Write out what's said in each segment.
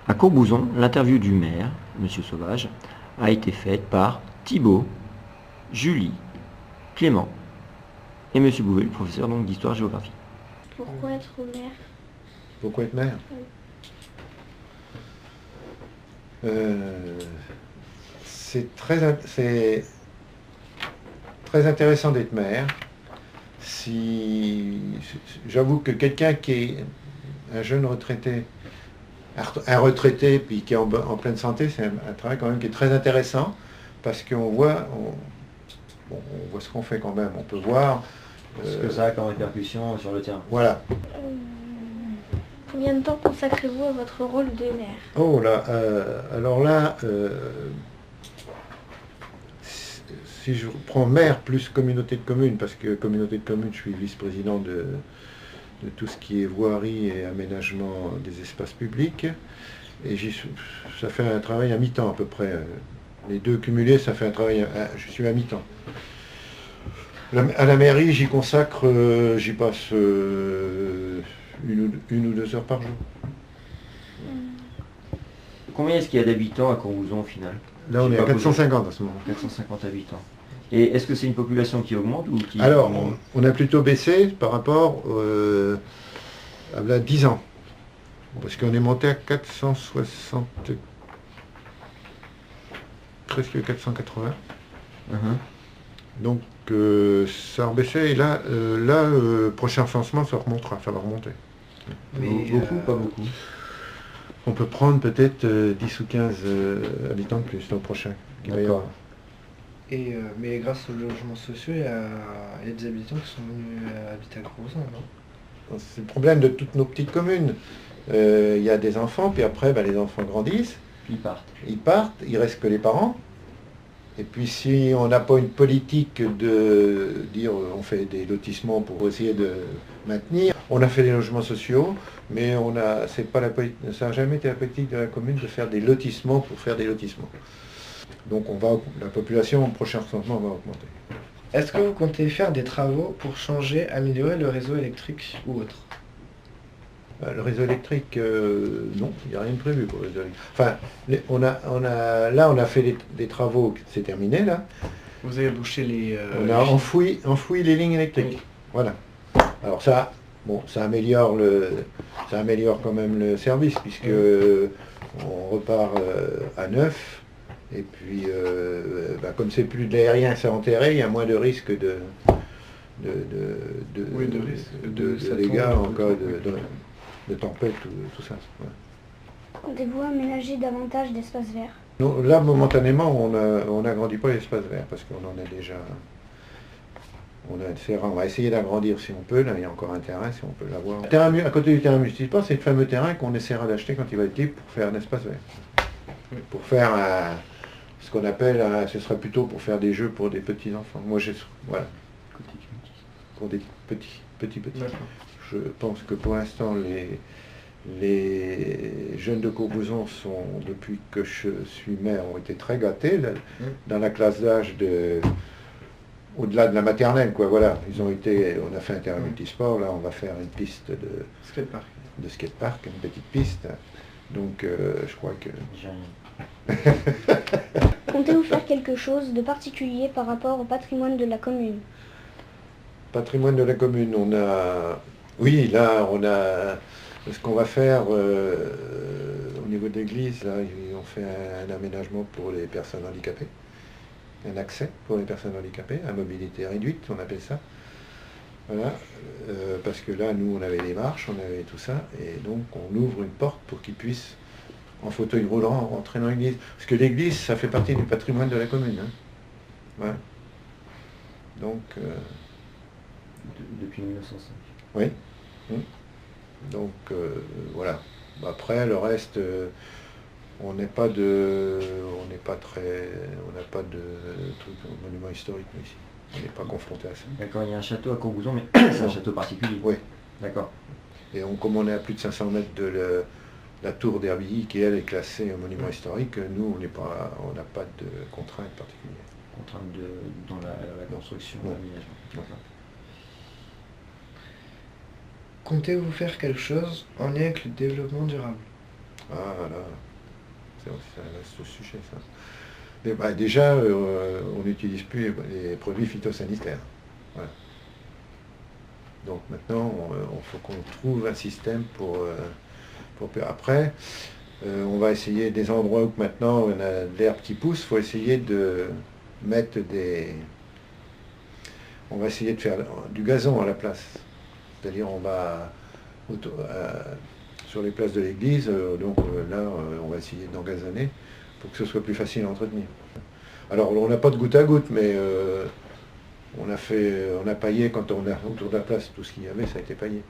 À Courbouzon, l'interview du maire, M. Sauvage, a été faite par Thibault, Julie, Clément et M. Bouvet, le professeur donc d'histoire-géographie. Pourquoi être maire? Pourquoi être maire? C'est très intéressant d'être maire. J'avoue que quelqu'un qui est un jeune retraité, un retraité puis qui est en pleine santé, c'est un travail quand même qui est très intéressant parce qu'on voit, on voit ce qu'on fait quand même. On peut voir ce que ça a comme répercussion sur le terrain. Voilà. Combien de temps consacrez-vous à votre rôle de maire? Oh là, alors là, si je prends maire plus communauté de communes, parce que communauté de communes, je suis vice-président de tout ce qui est voirie et aménagement des espaces publics, et ça fait un travail à mi-temps à peu près. Les deux cumulés, ça fait un travail, je suis à mi-temps. À la mairie, j'y consacre, j'y passe une ou deux heures par jour. Combien est-ce qu'il y a d'habitants à Courbouzon au final? Là, on est à 450 à ce moment. 450 habitants. Et est-ce que c'est une population qui augmente ou qui... Alors, on a plutôt baissé par rapport à 10 ans. Parce qu'on est monté à 460, presque 480. Donc, ça a rebaissé. Et là, prochain recensement, ça remontera, ça va remonter. Mais beaucoup ou pas beaucoup? On peut prendre peut-être 10 ou 15 habitants de plus au prochain. D'accord. Mais grâce aux logements sociaux, il y a des habitants qui sont venus habiter à Courbouzon, non? C'est le problème de toutes nos petites communes. Il y a des enfants, puis après, les enfants grandissent. Ils partent, il ne reste que les parents. Et puis si on n'a pas une politique de dire on fait des lotissements pour essayer de maintenir, on a fait des logements sociaux, mais ça n'a jamais été la politique de la commune de faire des lotissements pour faire des lotissements. Donc la population au prochain recensement va augmenter. Est-ce que vous comptez faire des travaux pour changer, améliorer le réseau électrique ou autre? Le réseau électrique, non, il n'y a rien de prévu pour le réseau électrique. Enfin, là, on a fait des travaux, c'est terminé là. Vous avez bouché les... on a enfoui les lignes électriques. Oui. Voilà. Alors ça améliore quand même le service, puisque on repart à neuf. Et puis, comme c'est plus de l'aérien, c'est enterré, il y a moins de risques de dégâts en cas de tempête, tout ça. Ouais. Comptez-vous aménager davantage d'espaces verts? Non, là, momentanément, on n'agrandit pas l'espace vert, parce qu'on en a déjà... On va essayer d'agrandir si on peut, là il y a encore un terrain, si on peut l'avoir. À côté du terrain multisport, c'est le fameux terrain qu'on essaiera d'acheter quand il va être libre pour faire un espace vert. Oui. Pour faire ce qu'on appelle, ce serait plutôt pour faire des jeux pour des petits enfants. Moi, voilà. Pour des petits. Je pense que pour l'instant, les jeunes de Courbouzon sont, depuis que je suis maire, ont été très gâtés. Là, dans la classe d'âge au-delà de la maternelle, quoi, voilà. On a fait un terrain multisport, là on va faire une piste de skatepark, une petite piste. Donc je crois que... Comptez-vous faire quelque chose de particulier par rapport au patrimoine de la commune? Patrimoine de la commune, oui, là on a... Ce qu'on va faire au niveau de l'église, là, on fait un aménagement pour les personnes handicapées. Un accès pour les personnes handicapées, à mobilité réduite, on appelle ça. Voilà, parce que là, nous, on avait des marches, on avait tout ça, et donc on ouvre une porte pour qu'ils puissent, en fauteuil roulant, rentrer dans l'église. Parce que l'église, ça fait partie du patrimoine de la commune. Hein. Ouais. Donc... Depuis 1905. Oui. Donc, voilà. Après, le reste... on n'a pas de truc monument historique ici. On n'est pas confronté à ça. D'accord, il y a un château à Courbouzon, mais c'est un château particulier. Oui. D'accord. Et comme on est à plus de 500 mètres de la tour d'Herbilly, qui elle est classée monument historique, nous on n'a pas de contraintes particulières. Contraintes dans la construction, l'aménagement. Comptez-vous faire quelque chose en lien avec le développement durable? Voilà. C'est un vaste sujet, ça. Mais, bah, déjà, on n'utilise plus les produits phytosanitaires. Voilà. Donc maintenant, il faut qu'on trouve un système pour après, on va essayer des endroits où maintenant on a de l'herbe qui pousse, il faut essayer de mettre on va essayer de faire du gazon à la place. C'est-à-dire on va sur les places de l'église, là on va essayer d'engazonner pour que ce soit plus facile à entretenir. Alors on n'a pas de goutte à goutte, mais on a paillé quand on a autour de la place, tout ce qu'il y avait, ça a été paillé.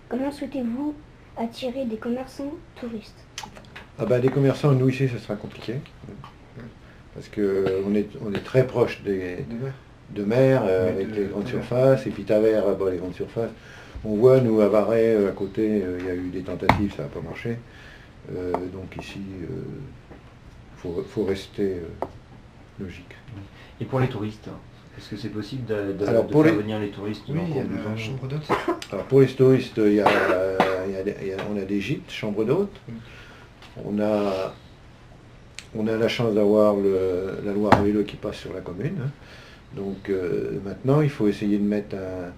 Comment souhaitez-vous attirer des commerçants touristes? Ah bah, des commerçants, nous ici, ce sera compliqué. Parce qu'on est très proche de mer, avec les grandes surfaces, et puis Tavers, les grandes surfaces. On voit, nous, à Varay, à côté, il y a eu des tentatives, ça n'a pas marché. Donc ici, faut rester logique. Et pour les touristes, est-ce que c'est possible de Alors, faire venir les touristes Oui, il y a la chambre d'hôtes. Alors pour les touristes, on a des gîtes, chambres d'hôtes. On a la chance d'avoir la Loire à vélo qui passe sur la commune. Donc maintenant, il faut essayer de mettre un...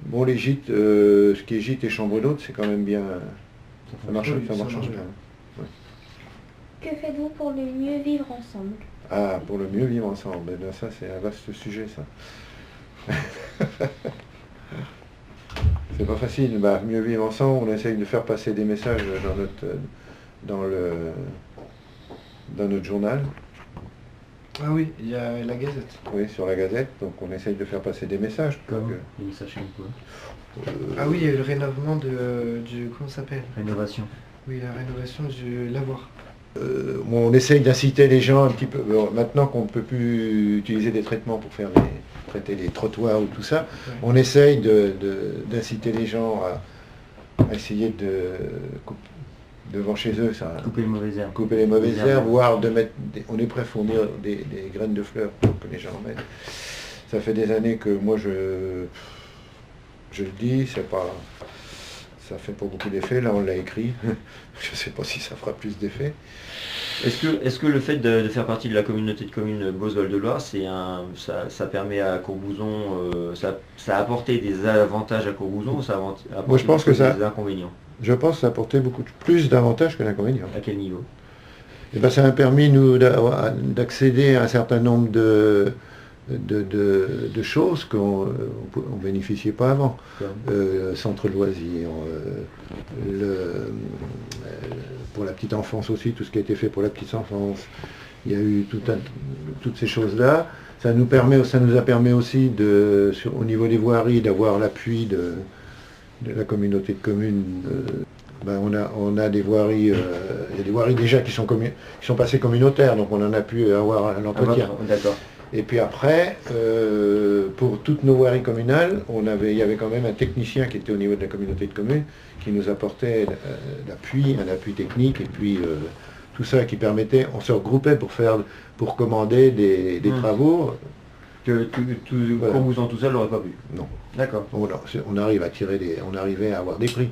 Bon, les gîtes, ce qui est gîtes et chambres d'hôtes, c'est quand même bien... Ça marche bien. Ouais. Que faites-vous pour le mieux vivre ensemble? Ah, pour le mieux vivre ensemble, ben, ça c'est un vaste sujet, ça. C'est pas facile. Bah, mieux vivre ensemble, on essaye de faire passer des messages dans notre journal. Ah oui, il y a la Gazette. Oui, sur la Gazette, donc on essaye de faire passer des messages. Comme des messages comme quoi? Ah oui, il y a eu le rénovement du... Comment ça s'appelle? Rénovation. Oui, la rénovation du lavoir. On essaye d'inciter les gens un petit peu, maintenant qu'on ne peut plus utiliser des traitements pour traiter les trottoirs ou tout ça, Ouais. on essaye d'inciter les gens à essayer devant chez eux, ça, Couper les mauvaises herbes. couper les mauvaises herbes, voire de mettre, on est prêt à fournir des graines de fleurs pour que les gens en mettent. Ça fait des années que moi je le dis, ça fait pas beaucoup d'effet, là on l'a écrit, je ne sais pas si ça fera plus d'effet. Est-ce que le fait de faire partie de la communauté de communes Beauce-Val-de-Loire, ça permet à Courbouzon, ça a apporté des avantages à Courbouzon ou ça a apporté Moi, je pense que des inconvénients? Je pense que ça a apporté beaucoup plus d'avantages que d'inconvénients. À quel niveau? Et ben, ça a permis nous d'accéder à un certain nombre de choses qu'on ne bénéficiait pas avant. Centre de loisirs, pour la petite enfance aussi, tout ce qui a été fait pour la petite enfance. Il y a eu toutes ces choses-là. Ça nous a permis aussi, au niveau des voiries, d'avoir l'appui de la communauté de communes. On a des voiries, il y a des voiries déjà qui sont passées communautaires, donc on en a pu avoir l'entretien. D'accord. Et puis après, pour toutes nos voiries communales, il y avait quand même un technicien qui était au niveau de la communauté de communes qui nous apportait un appui technique, et puis tout ça qui permettait, on se regroupait pour commander des travaux. Voilà. Courbouzon tout seul n'aurait pas pu? Non. D'accord. On arrivait à avoir des prix.